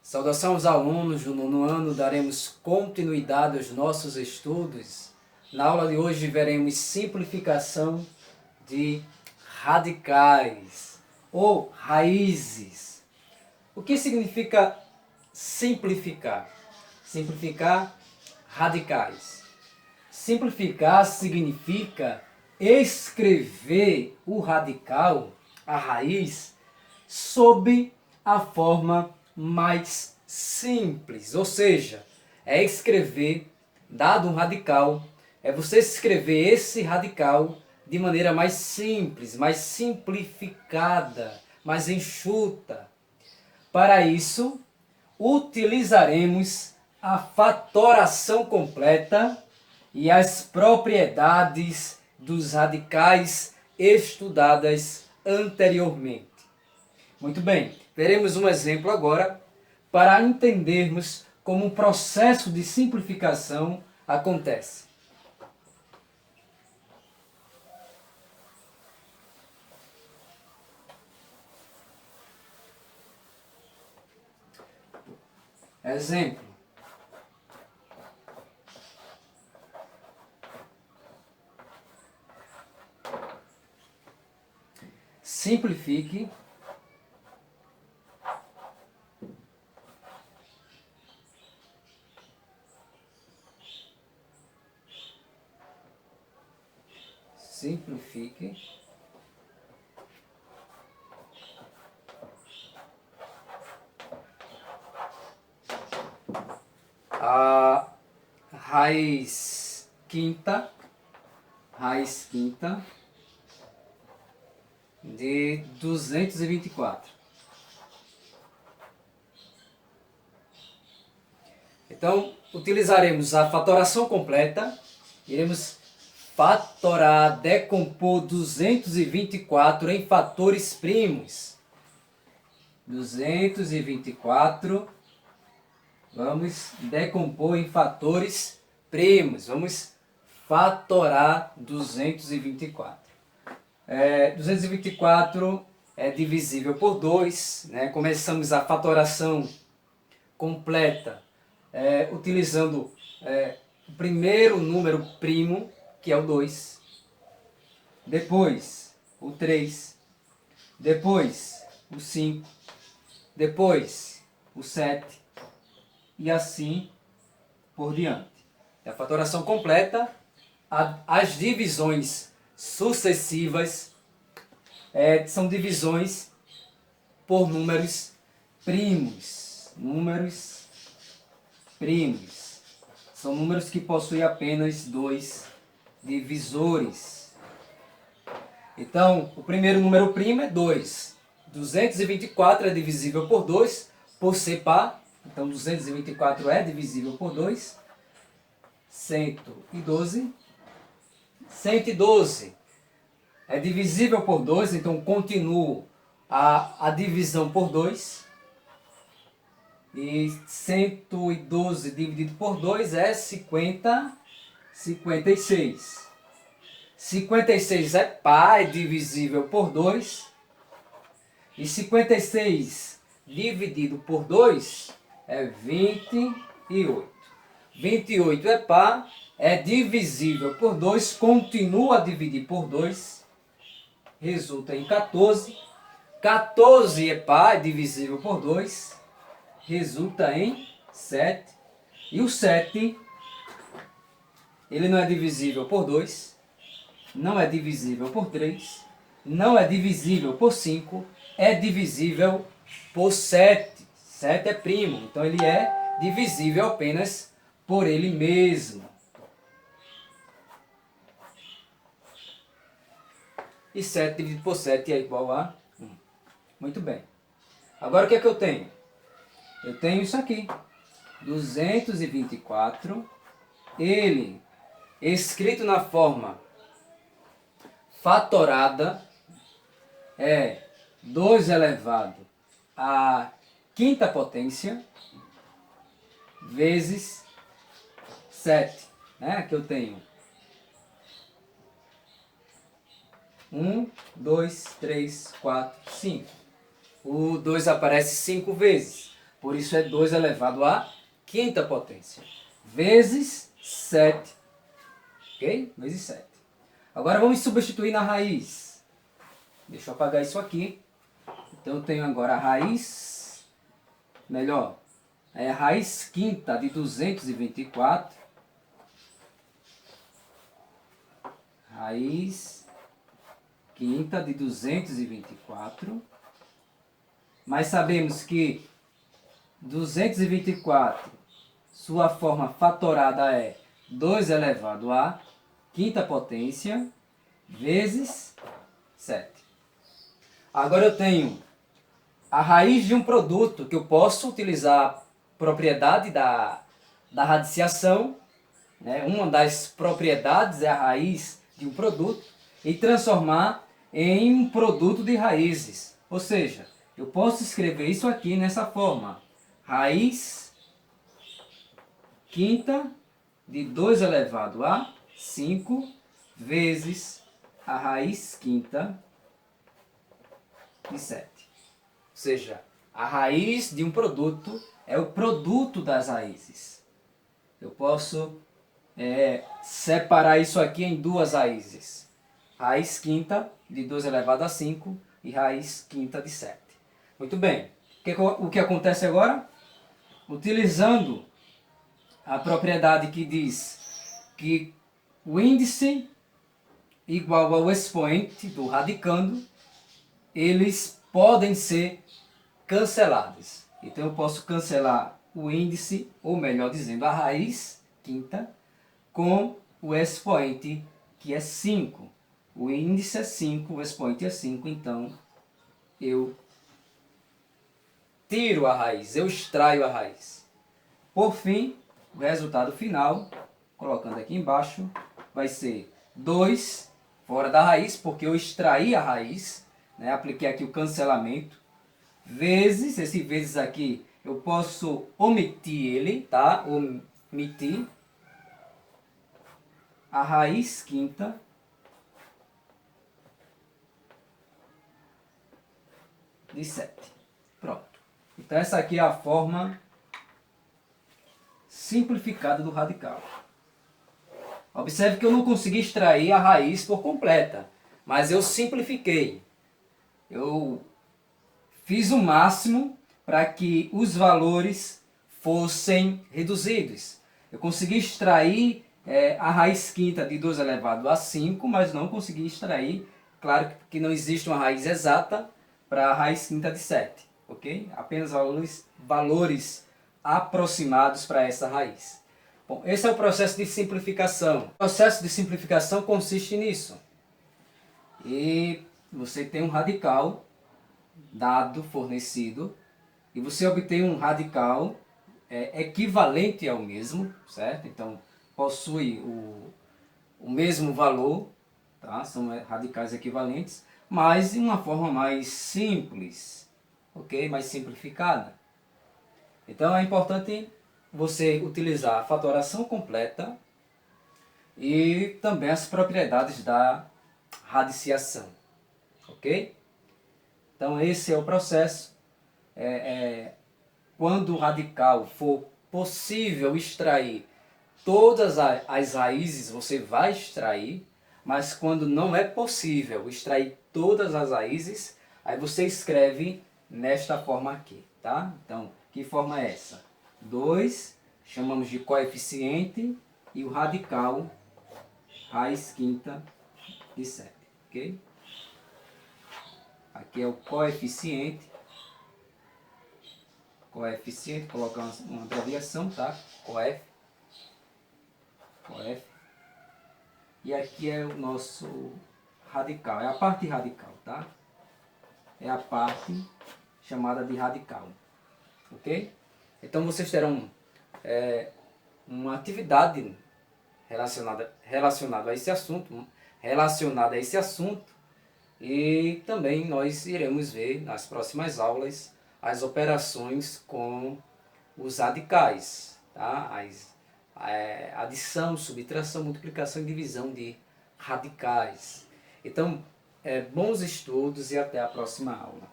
Saudação aos alunos do nono ano, daremos continuidade aos nossos estudos. Na aula de hoje veremos simplificação de radicais ou raízes. O que significa simplificar? Simplificar radicais. Simplificar significa escrever o radical, a raiz, sob a forma mais simples, ou seja, é escrever, dado um radical, é você escrever esse radical de maneira mais simples, mais simplificada, mais enxuta. Para isso, utilizaremos a fatoração completa e as propriedades dos radicais estudadas anteriormente. Muito bem, veremos um exemplo agora para entendermos como o processo de simplificação acontece. Exemplo. Simplifique a raiz quinta de 224. Então, utilizaremos a fatoração completa, iremos fatorar, decompor 224 em fatores primos. 224, vamos decompor em fatores primos, vamos fatorar 224. 224 é divisível por 2, né? Começamos a fatoração completa utilizando o primeiro número primo, que é o 2, depois o 3, depois o 5, depois o 7 e assim por diante. A fatoração completa, as divisões sucessivas são divisões por números primos. São números que possuem apenas 2 divisores. Então, o primeiro número primo é 2. 224 é divisível por 2, por ser par. Então, 224 é divisível por 2. 112. 112 é divisível por 2, então continuo a divisão por 2. E 112 dividido por 2 é 56. 56 é par, é divisível por 2. E 56 dividido por 2 é 28. 28 é par, é divisível por 2, continua a dividir por 2, resulta em 14. 14 é par, é divisível por 2, resulta em 7. E o 7, ele não é divisível por 2, não é divisível por 3, não é divisível por 5, é divisível por 7. 7 é primo, então ele é divisível apenas por ele mesmo. E 7 dividido por 7 é igual a 1. Muito bem. Agora o que é que eu tenho? Eu tenho isso aqui. 224. Ele, escrito na forma fatorada, é 2 elevado à quinta potência vezes 7. Né? Aqui eu tenho 1, 2, 3, 4, 5. O 2 aparece 5 vezes. Por isso é 2 elevado à quinta potência. Vezes 7. Ok? Vezes 7. Agora vamos substituir na raiz. Deixa eu apagar isso aqui. Então eu tenho agora a raiz, melhor, é a raiz quinta de 224. Raiz quinta de 224. Mas sabemos que 224, sua forma fatorada é 2 elevado à quinta potência vezes 7. Agora eu tenho a raiz de um produto que eu posso utilizar a propriedade da radiciação, né? Uma das propriedades é a raiz de um produto, e transformar em um produto de raízes. Ou seja, eu posso escrever isso aqui nessa forma. Raiz quinta de 2 elevado a 5 vezes a raiz quinta de 7. Ou seja, a raiz de um produto é o produto das raízes. Eu posso separar isso aqui em duas raízes. Raiz quinta de 2 elevado a 5 e raiz quinta de 7. Muito bem. O que acontece agora? Utilizando a propriedade que diz que o índice igual ao expoente do radicando, eles podem ser cancelados. Então eu posso cancelar o índice, ou melhor dizendo, a raiz quinta, com o expoente, que é 5. O índice é 5, o expoente é 5, então eu tiro a raiz, eu extraio a raiz. Por fim, o resultado final, colocando aqui embaixo, vai ser 2 fora da raiz, porque eu extraí a raiz, né? Apliquei aqui o cancelamento, vezes, esse vezes aqui, eu posso omitir ele, tá? Omitir a raiz quinta de 7. Pronto. Então essa aqui é a forma simplificada do radical. Observe que eu não consegui extrair a raiz por completa, mas eu simplifiquei. Eu fiz o máximo para que os valores fossem reduzidos. Eu consegui extrair a raiz quinta de 2 elevado a 5, mas não consegui extrair, claro que não existe uma raiz exata para a raiz quinta de 7, ok? Apenas valores aproximados para essa raiz. Bom, esse é o processo de simplificação. O processo de simplificação consiste nisso. E você tem um radical dado, fornecido, e você obtém um radical equivalente ao mesmo, certo? Então, possui o mesmo valor, tá? São radicais equivalentes, mas de uma forma mais simples, ok? Mais simplificada. Então, é importante você utilizar a fatoração completa e também as propriedades da radiciação, ok? Então esse é o processo. Quando o radical for possível extrair todas as raízes, você vai extrair, mas quando não é possível extrair todas as raízes, aí você escreve nesta forma aqui, tá? Então, que forma é essa? 2, chamamos de coeficiente, e o radical, raiz quinta de 7, ok? Aqui é o coeficiente, colocamos uma abreviação, tá? Coef. E aqui é o nosso radical, é a parte radical, tá? É a parte chamada de radical, ok? Então vocês terão uma atividade relacionada a esse assunto, e também nós iremos ver nas próximas aulas as operações com os radicais, tá? Adição, subtração, multiplicação e divisão de radicais. Então, bons estudos e até a próxima aula.